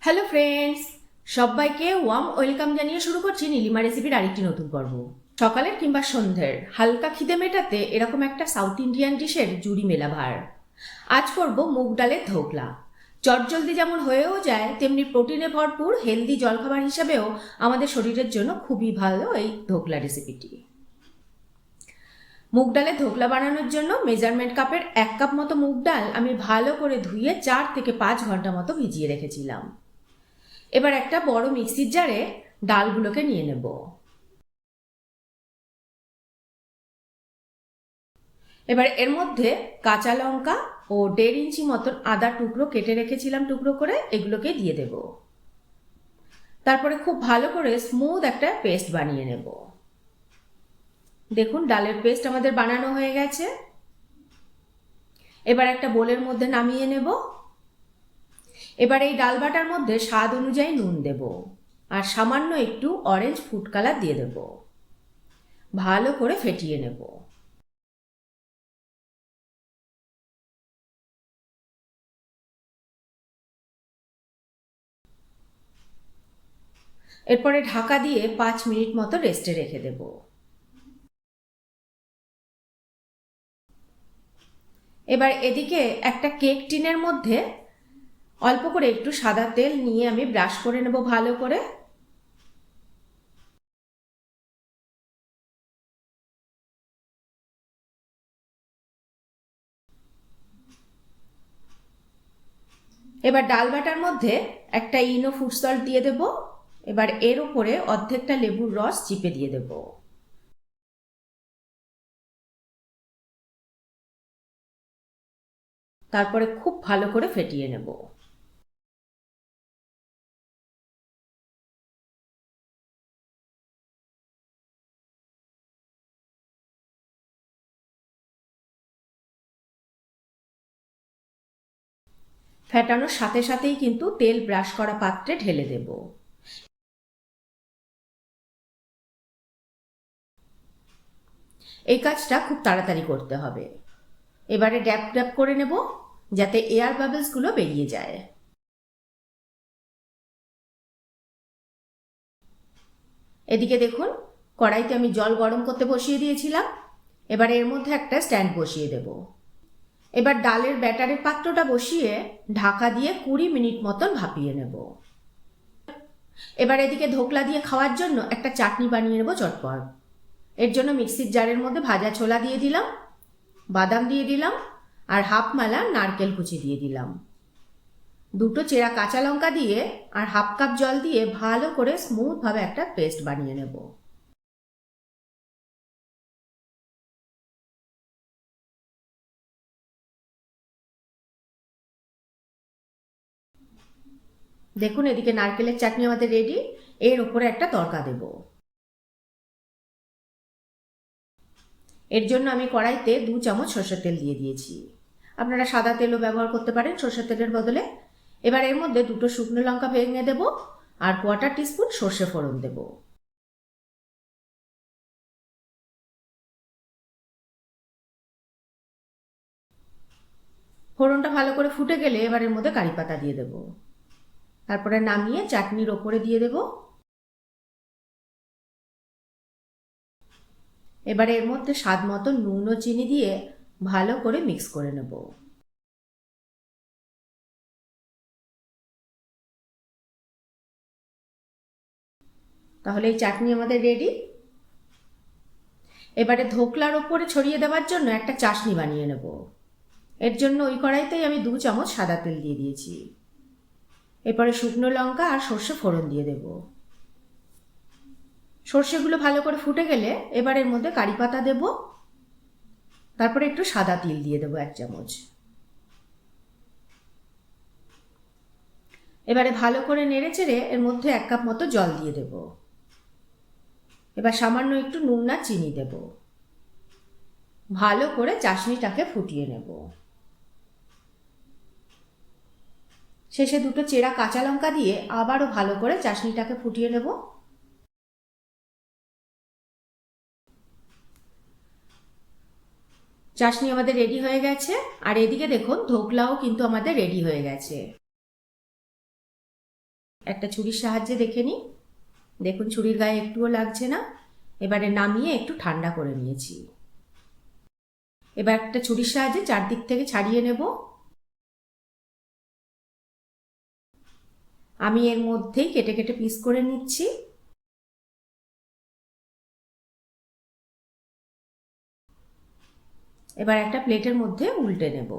Hello friends, সবাইকে warm welcome জানিয়ে শুরু করছি নীলিমা রেসিপির আরেকটি নতুন পর্ব। সকালের কিংবা সন্ধ্যের হালকা খিদে মেটাতে এরকম একটা সাউথ ইন্ডিয়ান ডিশের জুড়ি মেলা ভার। আজ করব মুগ ডালের ধোকলা। চটজলদি যেমন হয়েও যায়, তেমনি প্রোটিনে ভরপুর হেলদি জলখাবার হিসাবেও আমাদের শরীরের জন্য খুবই ভালো এই ধোকলা রেসিপিটি। মুগ ডালের ধোকলা বানানোর জন্য মেজারমেন্ট কাপের 1 কাপ মতো মুগ ডাল আমি ভালো করে ধুয়ে 4 থেকে 5 ঘন্টা মতো ভিজিয়ে রেখেছিলাম। এবার একটা বড় মিক্সির জারে ডালগুলোকে নিয়ে নেব। এবার এর মধ্যে কাঁচা লঙ্কা ও 1.5 ইঞ্চি মতন আদা টুকরো কেটে রেখেছিলাম, টুকরো করে এগুলোকে দিয়ে দেব। তারপরে খুব ভালো করে স্মুথ একটা পেস্ট বানিয়ে নেব। দেখুন, ডালের পেস্ট আমাদের বানানো হয়ে গেছে। এবার একটা বোলের মধ্যে নামিয়ে নেব। এবার এই ডাল বাটার মধ্যে স্বাদ অনুযায়ী নুন দেব আর সামান্য একটু অরেঞ্জ ফুড কালার দিয়ে দেব। ভালো করে ফেটিয়ে নেব। এরপরে ঢাকা দিয়ে 5 মিনিট মতো রেস্টে রেখে দেব। এবার এদিকে একটা কেক টিনের মধ্যে অল্প করে একটু সাদা তেল নিয়ে আমি ব্রাশ করে নেব ভালো করে। এবার ডাল বাটার মধ্যে একটা ইনো ফুড সল্ট দিয়ে দেব। এবার এর উপরে অর্ধেকটা লেবুর রস চিপে দিয়ে দেব। তারপরে খুব ভালো করে ফেটিয়ে নেব। ফেটানোর সাথে সাথেই কিন্তু তেল ব্রাশ করা পাত্রে ঢেলে দেব। এই কাজটা খুব তাড়াতাড়ি করতে হবে। এবারে ড্যাপ ড্যাপ করে নেব যাতে এয়ার বাবলসগুলো বেরিয়ে যায়। এদিকে দেখুন, কড়াইতে আমি জল গরম করতে বসিয়ে দিয়েছিলাম। এবার এর মধ্যে একটা স্ট্যান্ড বসিয়ে দেব। এবার ডালের ব্যাটারের পাত্রটা বসিয়ে ঢাকা দিয়ে 20 মিনিট মতন ভাপিয়ে নেব। এবার এদিকে ধোকলা দিয়ে খাওয়ার জন্য একটা চাটনি বানিয়ে নেব চটপট। এর জন্য মিক্সির জারের মধ্যে ভাজা ছোলা দিয়ে দিলাম, বাদাম দিয়ে দিলাম আর হাফ মালা নারকেল কুচি দিয়ে দিলাম। দুটো চেরা কাঁচা লঙ্কা দিয়ে আর হাফ কাপ জল দিয়ে ভালো করে স্মুথভাবে একটা পেস্ট বানিয়ে নেব। দেখুন, এদিকে নারকেলের চাটনি আমাদের রেডি। এর উপরে একটা তড়কা দেব। এর জন্য আমি কড়াইতে 2 চামচ সরষের তেল দিয়ে দিয়েছি। আপনারা সাদা তেলও ব্যবহার করতে পারেন সরষের তেলের বদলে। এবার এর মধ্যে 2টো শুকনো লঙ্কা ভেঙে দেব আর 1/4 টিস্পুন সর্ষে ফোড়ন দেব। ফোড়নটা ভালো করে ফুটে গেলে এবার এর মধ্যে কারি পাতা দিয়ে দেব। তারপরে নামিয়ে চাটনির ওপরে দিয়ে দেব। এবারে এর মধ্যে স্বাদ মতো নুন ও চিনি দিয়ে ভালো করে মিক্স করে নেব। তাহলে এই চাটনি আমাদের রেডি। এবারে ধোকলার ওপরে ছড়িয়ে দেওয়ার জন্য একটা চাশনি বানিয়ে নেব। এর জন্য ওই কড়াইতেই আমি 2 চামচ সাদা তেল দিয়ে দিয়েছি। এরপরে শুকনো লঙ্কা আর সর্ষে ফোড়ন দিয়ে দেব। সর্ষেগুলো ভালো করে ফুটে গেলে এবার এর মধ্যে কারি পাতা দেব। তারপরে একটু সাদা তিল দিয়ে দেবো 1 চামচ। এবারে ভালো করে নেড়ে চেড়ে এর মধ্যে 1 কাপ মতো জল দিয়ে দেব। এবার সামান্য একটু নুন আর চিনি দেব। ভালো করে চাশনিটাকে ফুটিয়ে নেব। শেষে 2টো চেরা কাঁচা লঙ্কা দিয়ে আবারও ভালো করে চাশনিটাকে ফুটিয়ে নেব। চাশনি আমাদের রেডি হয়ে গেছে। আর এদিকে দেখুন, ধোকলাও কিন্তু আমাদের রেডি হয়ে গেছে। একটা ছুরির সাহায্যে দেখে নিই। দেখুন ছুরির গায়ে একটুও লাগছে না। এবারে নামিয়ে একটু ঠান্ডা করে নিয়েছি। এবার একটা ছুরির সাহায্যে চারদিক থেকে ছাড়িয়ে নেব। আমি এর মধ্যেই কেটে কেটে পিস করে নিচ্ছি। এবার একটা প্লেটের মধ্যে উল্টে নেব।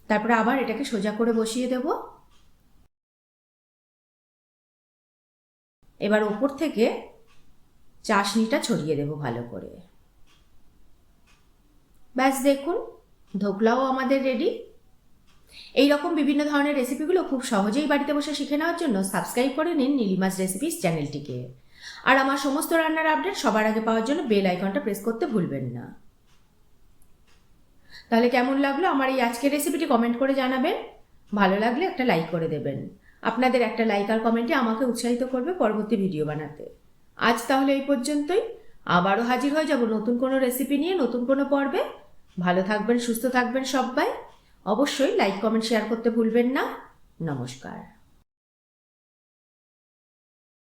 তারপরে আবার এটাকে সোজা করে বসিয়ে দেব। এবার ওপর থেকে চাশনিটা ছড়িয়ে দেব ভালো করে। ব্যাস দেখুন, ধোকলাও আমাদের রেডি। এই রকম বিভিন্ন ধরনের রেসিপিগুলো খুব সহজেই বাড়িতে বসে শিখে নেওয়ার জন্য সাবস্ক্রাইব করে নিন নীলিমাস রেসিপিস চ্যানেলটিকে। আর আমার সমস্ত রান্নার আপডেট সবার আগে পাওয়ার জন্য বেল আইকনটা প্রেস করতে ভুলবেন না। তাহলে কেমন লাগলো আমার এই আজকের রেসিপিটি কমেন্ট করে জানাবেন। ভালো লাগলে একটা লাইক করে দেবেন। আপনাদের একটা লাইক আর কমেন্টে আমাকে উৎসাহিত করবে পরবর্তী ভিডিও বানাতে। আজ তাহলে এই পর্যন্তই। আবারও হাজির হয়ে যাব নতুন কোনো রেসিপি নিয়ে, নতুন কোনো পর্বে। ভালো থাকবেন, সুস্থ থাকবেন সবাই। অবশ্যই লাইক, কমেন্ট, শেয়ার করতে ভুলবেন না। নমস্কার।